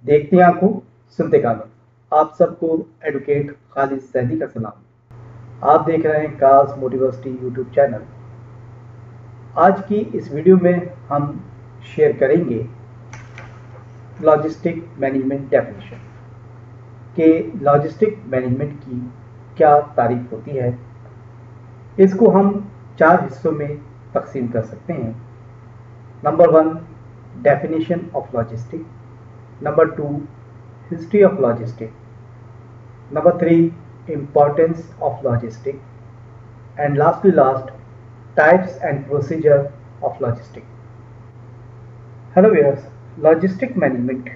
देखते आंखों, सुनते कानों। आप सबको एडवोकेट खालिद सैदी का सलाम। आप देख रहे हैं कास मोटिवर्सिटी यूट्यूब चैनल। आज की इस वीडियो में हम शेयर करेंगे लॉजिस्टिक मैनेजमेंट डेफिनेशन कि लॉजिस्टिक मैनेजमेंट की क्या तारीफ होती है। इसको हम 4 हिस्सों में तकसीम कर सकते हैं। Number 1, definition of logistic. Number 2, history of logistic. Number 3, importance of logistic. And last, types and procedure of logistic. Hello viewers, logistic management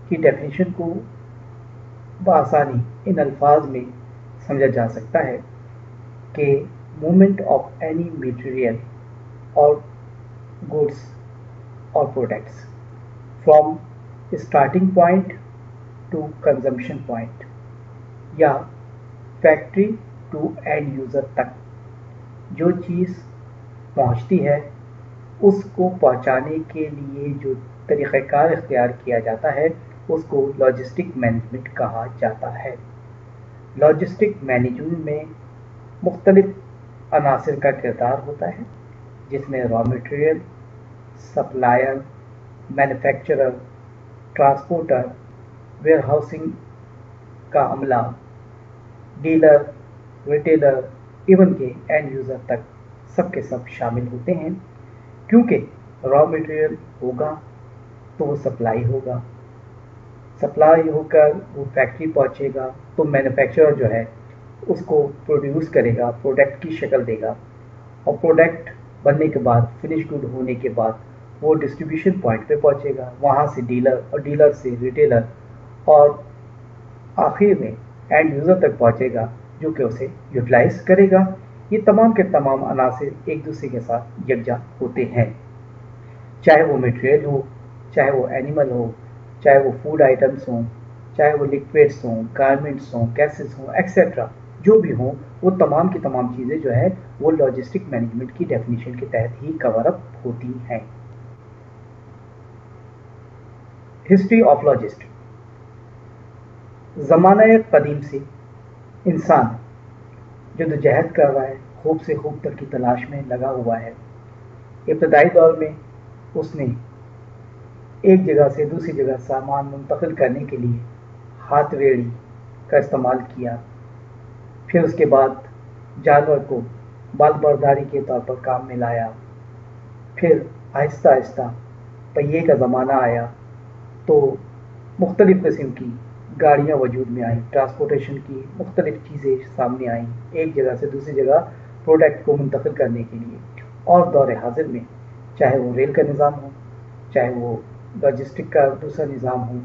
की डेफिनेशन को बआसानी इन अल्फाज में समझा जा सकता है कि मूवमेंट ऑफ एनी मटेरियल और गुड्स और products from starting point two consumption point या फैक्ट्री टू एंड यूज़र तक जो चीज़ पहुंचती है उसको पहुंचाने के लिए जो तरीक़ाकार इख्तियार किया जाता है उसको लॉजिस्टिक मैनेजमेंट कहा जाता है। लॉजिस्टिक मैनेजमेंट में मुख्तलिफ अनासिर का किरदार होता है जिसमें raw material, supplier, manufacturer, transporter, warehousing का अमला, डीलर, रिटेलर, इवन के एंड यूज़र तक सब के सब शामिल होते हैं। क्योंकि रॉ मटेरियल होगा तो वो सप्लाई होगा, सप्लाई होकर वो फैक्ट्री पहुंचेगा तो मैन्युफैक्चरर जो है उसको प्रोड्यूस करेगा, प्रोडक्ट की शक्ल देगा और प्रोडक्ट बनने के बाद, फिनिश गुड होने के बाद वो डिस्ट्रीब्यूशन पॉइंट पे पहुंचेगा, वहाँ से डीलर और डीलर से रिटेलर और आखिर में एंड यूज़र तक पहुंचेगा जो कि उसे यूटिलाइज करेगा। ये तमाम के तमाम अनासिर एक दूसरे के साथ यकजा होते हैं, चाहे वो मटेरियल हो, चाहे वो एनिमल हो, चाहे वो फूड आइटम्स हों, चाहे वो लिक्विड्स हों, गारमेंट्स हों, गैसेस हों, एक्सेट्रा जो भी हों, वो तमाम की तमाम चीज़ें जो है वो लॉजिस्टिक मैनेजमेंट की डेफिनेशन के तहत ही कवर अप होती हैं। History of logistic. ज़माना कदीम से इंसान जद्दोजहद कर रहा है, खूब से खूब तर की तलाश में लगा हुआ है। इब्तदाई दौर में उसने एक जगह से दूसरी जगह सामान मुंतकिल करने के लिए हाथ रेड़ी का इस्तेमाल किया। फिर उसके बाद जानवर को बाल बर्दारी के तौर पर काम में लाया। फिर आहिस्ता आहिस्ता पहिए का ज़माना आया तो मुख्तलिफ़ किस्म की गाड़ियाँ वजूद में आई, ट्रांसपोर्टेशन की मुख्तलिफ़ चीज़ें सामने आईं एक जगह से दूसरी जगह प्रोडक्ट को मुंतकिल करने के लिए। और दौर हाजिर में चाहे वो रेल का निज़ाम हो, चाहे वो लॉजिस्टिक का दूसरा निज़ाम हो,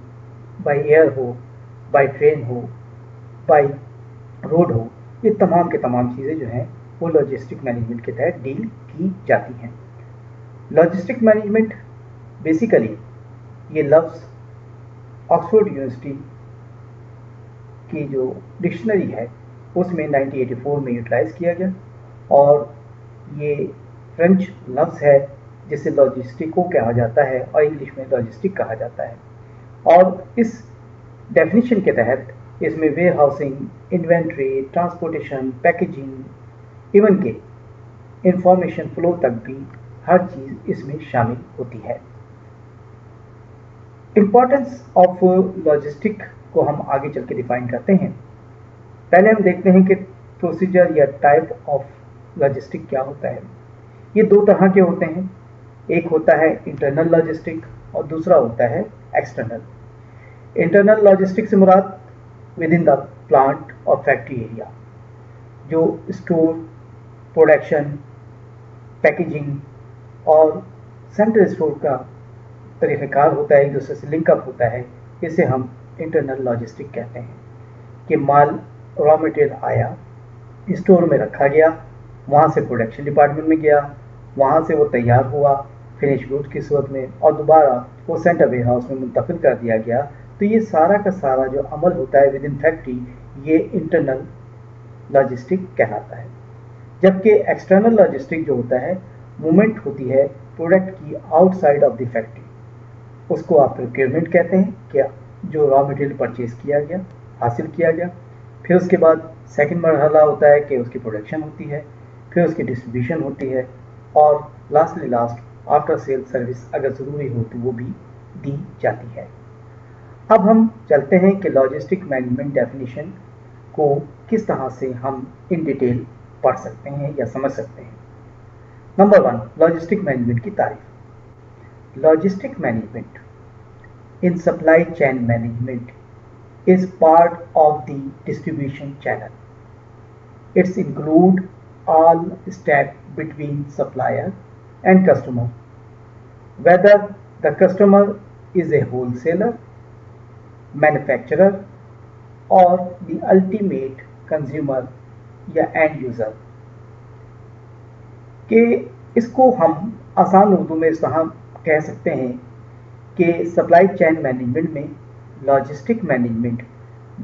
बाई एयर हो, बाई ट्रेन हो, बाई रोड हो, ये तमाम के तमाम चीज़ें जो हैं वो लॉजिस्टिक मैनेजमेंट के तहत डील की जाती हैं। लॉजिस्टिक मैनेजमेंट बेसिकली ये लफ्ज़ ऑक्सफोर्ड यूनिवर्सिटी की जो डिक्शनरी है उसमें 1984 में यूटिलाइज़ किया गया और ये फ्रेंच लफ्ज़ है जिसे लॉजिस्टिको कहा जाता है और इंग्लिश में लॉजिस्टिक कहा जाता है। और इस डेफिनेशन के तहत इसमें warehousing, inventory, transportation, packaging, even के इंफॉर्मेशन फ्लो तक भी हर चीज़ इसमें शामिल होती है। इम्पोर्टेंस ऑफ लॉजिस्टिक को हम आगे चल के डिफाइन करते हैं। पहले हम देखते हैं कि प्रोसीजर या टाइप ऑफ लॉजिस्टिक क्या होता है। ये दो तरह के होते हैं, एक होता है इंटरनल लॉजिस्टिक और दूसरा होता है एक्सटर्नल। इंटरनल लॉजिस्टिक से मुराद विद इन द प्लांट और फैक्ट्री एरिया जो स्टोर, प्रोडक्शन, पैकेजिंग और सेंट्रल स्टोर का तरीक़ाकार होता है, एक दूसरे से लिंकअप होता है, इसे हम इंटरनल लॉजिस्टिक कहते हैं। कि माल रॉ मटेरियल आया, स्टोर में रखा गया, वहाँ से प्रोडक्शन डिपार्टमेंट में गया, वहाँ से वो तैयार हुआ फिनिश गुड्स की सूरत में और दोबारा वो सेंटर वेयर हाउस में मुंतकिल कर दिया गया। तो ये सारा का सारा जो अमल होता है विद इन फैक्ट्री ये इंटरनल लॉजिस्टिक कहलाता है। जबकि एक्सटर्नल लॉजिस्टिक जो होता है मूवमेंट होती है प्रोडक्ट की आउटसाइड ऑफ द फैक्ट्री। उसको आप प्रोक्योरमेंट कहते हैं कि जो रॉ मटेरियल परचेज किया गया, हासिल किया गया। फिर उसके बाद सेकंड मरहला होता है कि उसकी प्रोडक्शन होती है, फिर उसकी डिस्ट्रीब्यूशन होती है, और लास्ट आफ्टर सेल सर्विस अगर ज़रूरी हो तो वो भी दी जाती है। अब हम चलते हैं कि लॉजिस्टिक मैनेजमेंट डेफिनेशन को किस तरह से हम इन डिटेल पढ़ सकते हैं या समझ सकते हैं। नंबर 1, लॉजिस्टिक मैनेजमेंट की तारीफ। Logistic management in supply chain management is part of the distribution channel. It's include all steps between supplier and customer, whether the customer is a wholesaler, manufacturer or the ultimate consumer या end user। कि इसको हम आसान उर्दू में इस तरह कह सकते हैं कि सप्लाई चेन मैनेजमेंट में लॉजिस्टिक मैनेजमेंट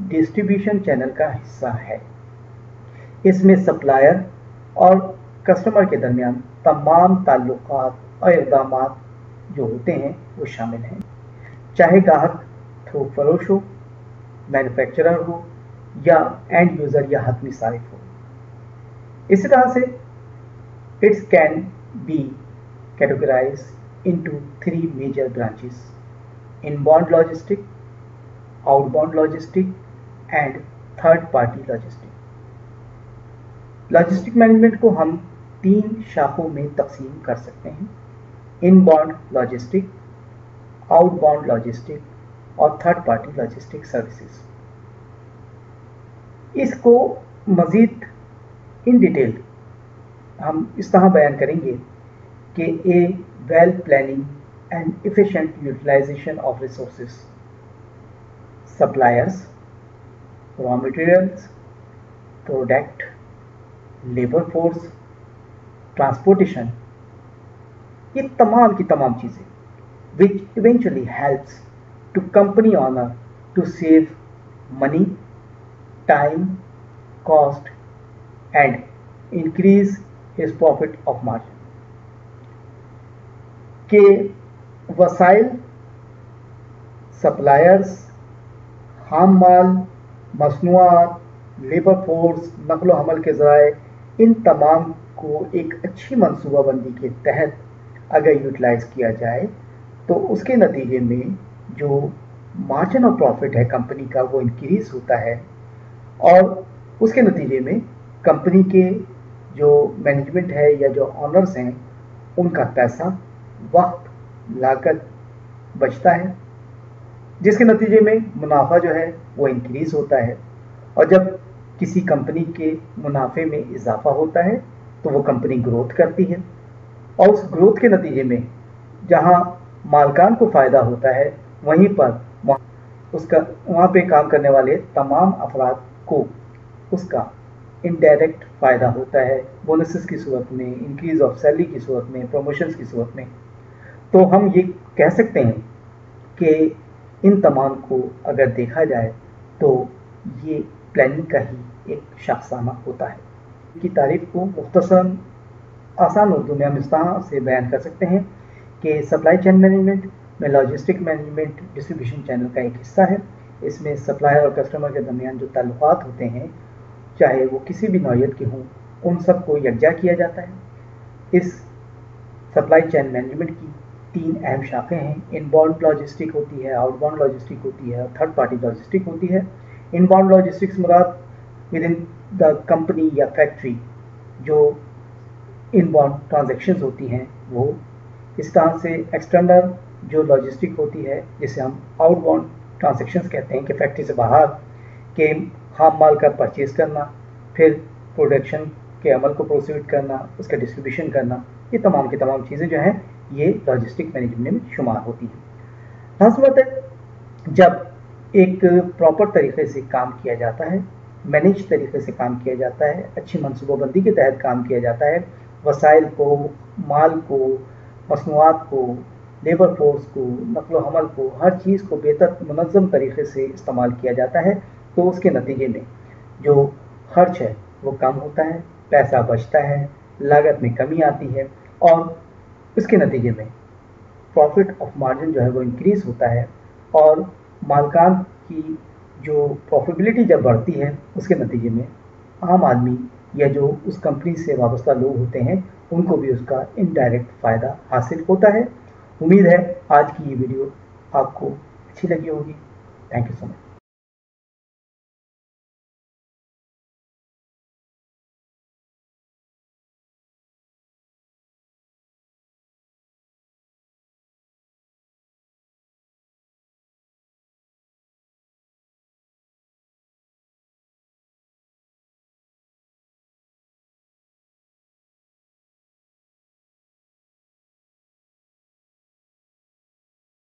डिस्ट्रीब्यूशन चैनल का हिस्सा है। इसमें सप्लायर और कस्टमर के दरमियान तमाम ताल्लुकात और इक़दामात जो होते हैं वो शामिल हैं, चाहे ग्राहक थोक फरोश हो, मैन्युफैक्चरर हो या एंड यूज़र या हतमी सारिफ हो। इसी तरह से it's can be categorised into 3 major branches: inbound logistic, outbound logistic and third party logistic। Logistic management को हम 3 शाखों में तकसीम कर सकते हैं: इनबाउंड लॉजिस्टिक, आउटबाउंड लॉजिस्टिक और थर्ड पार्टी लॉजिस्टिक सर्विसेज। इसको मज़ीद इन डिटेल हम इस तरह बयान करेंगे कि ए well planning and efficient utilization of resources, suppliers, raw materials, product, labor force, transportation, ये तमाम की तमाम चीज़ें which eventually helps to company owner to save money, time, cost and increase his profit of margin। के वसाइल, suppliers, खाम माल, मसनूआत, labour force, नकलो हमल के ज़राए, इन तमाम को एक अच्छी मनसूबाबंदी के तहत अगर यूटिलाइज़ किया जाए तो उसके नतीजे में जो मार्जिन ऑफ प्रॉफिट है कंपनी का वो इंक्रीज़ होता है, और उसके नतीजे में कंपनी के जो मैनेजमेंट है या जो ऑनर्स हैं उनका पैसा, वक्त, लागत बचता है, जिसके नतीजे में मुनाफा जो है वो इंक्रीज़ होता है। और जब किसी कंपनी के मुनाफे में इजाफा होता है तो वो कंपनी ग्रोथ करती है, और उस ग्रोथ के नतीजे में जहाँ मालकान को फ़ायदा होता है वहीं पर वहाँ पे काम करने वाले तमाम अफराद को उसका इनडायरेक्ट फ़ायदा होता है, बोनसेस की सूरत में, इंक्रीज ऑफ सैलरी की सूरत में, प्रमोशंस की सूरत में। तो हम ये कह सकते हैं कि इन तमाम को अगर देखा जाए तो ये प्लानिंग का ही एक शाखसाना होता है। की तारीफ को मुख्तसरन आसान उर्दू में हम इस तरह से बयान कर सकते हैं कि सप्लाई चेन मैनेजमेंट में लॉजिस्टिक मैनेजमेंट डिस्ट्रीब्यूशन चैनल का एक हिस्सा है। इसमें सप्लायर और कस्टमर के दरमियान जो ताल्लुकात होते हैं, चाहे वो किसी भी नौयत के हों, उन सब को यकजा किया जाता है। इस सप्लाई चेन मैनेजमेंट की 3 अहम शाखें हैं। इनबाउंड लॉजिस्टिक होती है, आउटबाउंड लॉजिस्टिक होती है और थर्ड पार्टी लॉजिस्टिक होती है। Inbound logistics Murad with in the company या फैक्ट्री जो इनबाउंड ट्रांजैक्शंस होती हैं वो। इस तरह से एक्सटर्नल जो लॉजिस्टिक होती है जिसे हम आउटबाउंड ट्रांजैक्शंस कहते हैं कि फैक्ट्री से बाहर के खाम माल का परचेज़ करना, फिर प्रोडक्शन के अमल को प्रोसीड करना, उसका डिस्ट्रीब्यूशन करना, ये तमाम की तमाम चीज़ें जो हैं ये लॉजिस्टिक मैनेजमेंट में शुमार होती हैं। लाज़मत है जब एक प्रॉपर तरीके से काम किया जाता है, मैनेज तरीके से काम किया जाता है, अच्छी मनसूबाबंदी के तहत काम किया जाता है, वसाइल को, माल को, मसनूआत को, लेबर फोर्स को, नकलो हमल को, हर चीज़ को बेहतर मुनज़्ज़म तरीके से इस्तेमाल किया जाता है, तो उसके नतीजे में जो खर्च है वो कम होता है, पैसा बचता है, लागत में कमी आती है, और उसके नतीजे में प्रॉफिट ऑफ मार्जिन जो है वो इंक्रीज होता है और मालकान की जो प्रॉफिटेबिलिटी जब बढ़ती है उसके नतीजे में आम आदमी या जो उस कंपनी से वाबस्ता लोग होते हैं उनको भी उसका इनडायरेक्ट फ़ायदा हासिल होता है। उम्मीद है आज की ये वीडियो आपको अच्छी लगी होगी। Thank you so much.